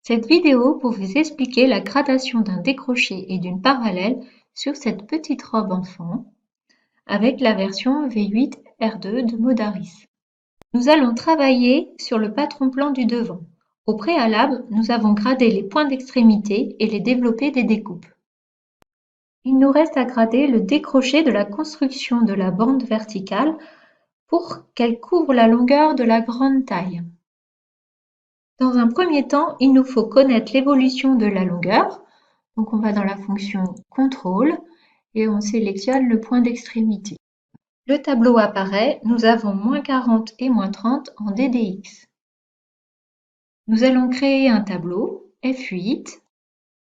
Cette vidéo pour vous expliquer la gradation d'un décroché et d'une parallèle sur cette petite robe enfant avec la version V8 R2 de Modaris. Nous allons travailler sur le patron plan du devant. Au préalable, nous avons gradé les points d'extrémité et les développés des découpes. Il nous reste à grader le décroché de la construction de la bande verticale pour qu'elle couvre la longueur de la grande taille. Dans un premier temps, il nous faut connaître l'évolution de la longueur. Donc on va dans la fonction contrôle et on sélectionne le point d'extrémité. Le tableau apparaît, nous avons -40 et -30 en DDX. Nous allons créer un tableau F8,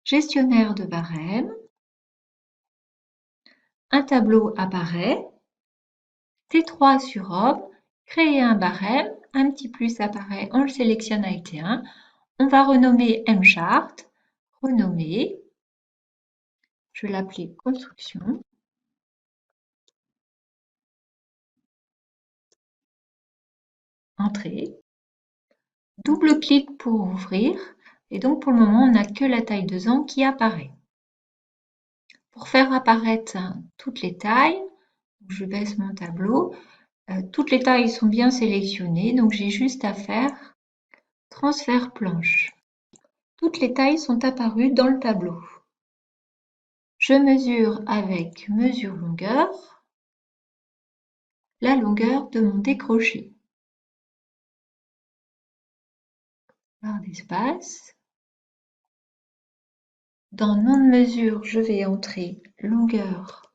gestionnaire de barème. Un tableau apparaît, T3 sur robe, créer un barème, un petit plus apparaît, on le sélectionne avec T1. On va renommer mchart, renommer, je vais l'appeler construction. Entrée. Double-clic pour ouvrir. Et donc pour le moment, on n'a que la taille 2 ans qui apparaît. Pour faire apparaître toutes les tailles, je baisse mon tableau. Toutes les tailles sont bien sélectionnées, donc j'ai juste à faire transfert planche. Toutes les tailles sont apparues dans le tableau. Je mesure avec mesure longueur la longueur de mon décroché. Barre d'espace. Dans nom de mesure, je vais entrer longueur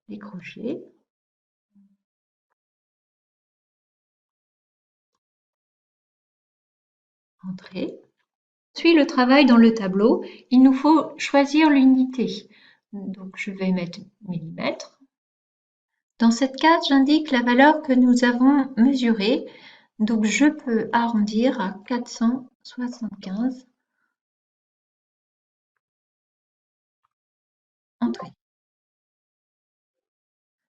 décroché. Entrée. Ensuite, le travail dans le tableau, il nous faut choisir l'unité. Donc, je vais mettre millimètres. Dans cette case, j'indique la valeur que nous avons mesurée. Donc, je peux arrondir à 475. Entrée.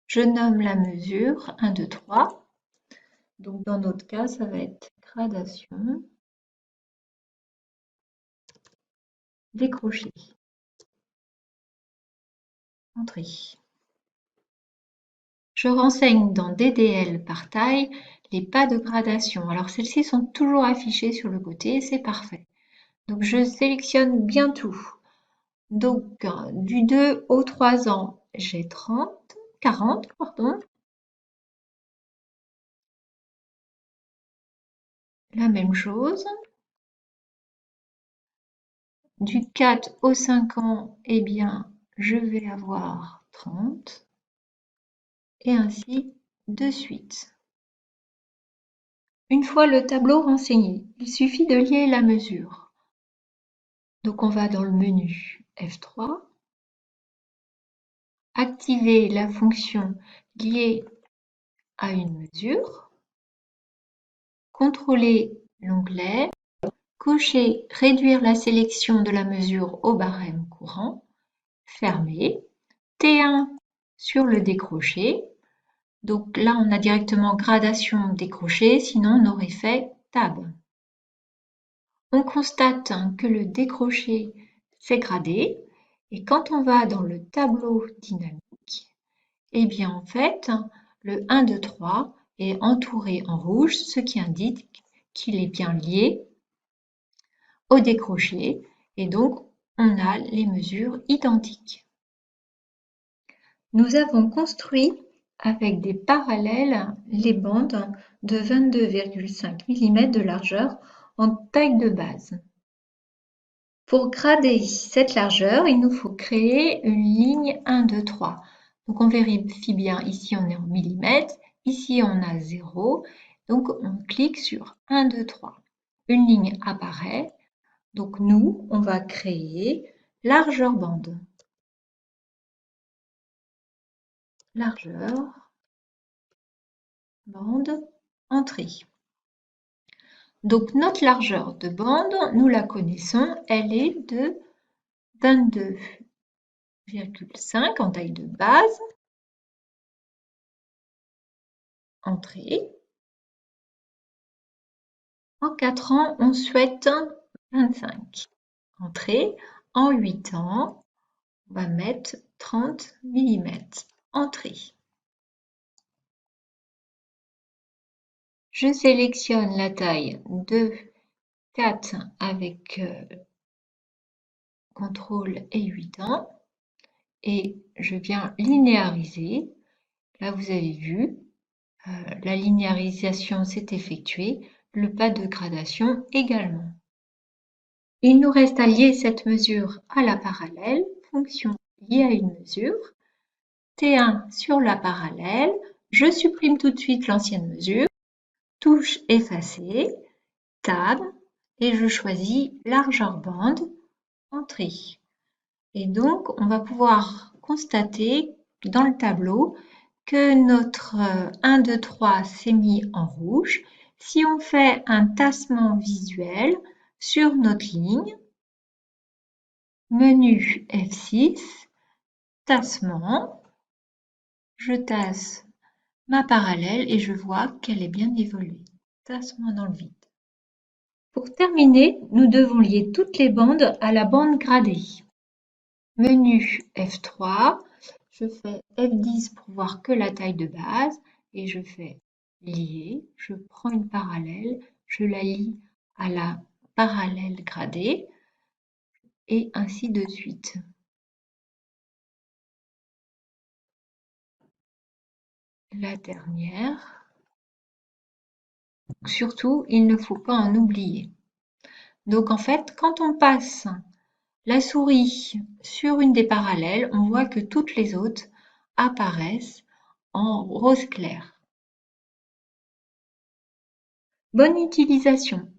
Je nomme la mesure 1, 2, 3. Donc, dans notre cas, ça va être gradation, décroché. Entrée. Je renseigne dans DDL par taille les pas de gradation. Alors celles-ci sont toujours affichées sur le côté, c'est parfait. Donc je sélectionne bien tout. Donc du 2 au 3 ans, j'ai 40, pardon. La même chose. Du 4 au 5 ans, eh bien, je vais avoir 30. Et ainsi de suite. Une fois le tableau renseigné, il suffit de lier la mesure. Donc on va dans le menu F3, activer la fonction liée à une mesure, contrôler l'onglet, cocher réduire la sélection de la mesure au barème courant, fermer, T1 sur le décroché. Donc là, on a directement gradation décroché, sinon on aurait fait tab. On constate que le décroché s'est gradé et quand on va dans le tableau dynamique, eh bien en fait, le 1, 2, 3 est entouré en rouge, ce qui indique qu'il est bien lié au décroché et donc on a les mesures identiques. Nous avons construit avec des parallèles les bandes de 22,5 mm de largeur en taille de base. Pour grader cette largeur, il nous faut créer une ligne 1, 2, 3. Donc on vérifie bien, ici on est en millimètres, ici on a 0, donc on clique sur 1, 2, 3. Une ligne apparaît, donc nous, on va créer largeur bande. Largeur, bande, entrée. Donc notre largeur de bande, nous la connaissons, elle est de 22,5 en taille de base. Entrée. En 4 ans, on souhaite 25. Entrée, en 8 temps, on va mettre 30 mm. Entrée. Je sélectionne la taille de 4 avec CTRL et 8 temps et je viens linéariser. Là, vous avez vu, la linéarisation s'est effectuée, le pas de gradation également. Il nous reste à lier cette mesure à la parallèle, fonction liée à une mesure. T1 sur la parallèle, je supprime tout de suite l'ancienne mesure, touche effacer, tab, et je choisis largeur bande, entrée. Et donc, on va pouvoir constater dans le tableau que notre 1, 2, 3 s'est mis en rouge. Si on fait un tassement visuel sur notre ligne, menu F6, tassement, je tasse ma parallèle et je vois qu'elle est bien évoluée. Tassement dans le vide. Pour terminer, nous devons lier toutes les bandes à la bande gradée. Menu F3, je fais F10 pour voir que la taille de base et je fais lier, je prends une parallèle, je la lie à la parallèle gradée et ainsi de suite. La dernière. Surtout, il ne faut pas en oublier. Donc en fait, quand on passe la souris sur une des parallèles, on voit que toutes les autres apparaissent en rose clair. Bonne utilisation!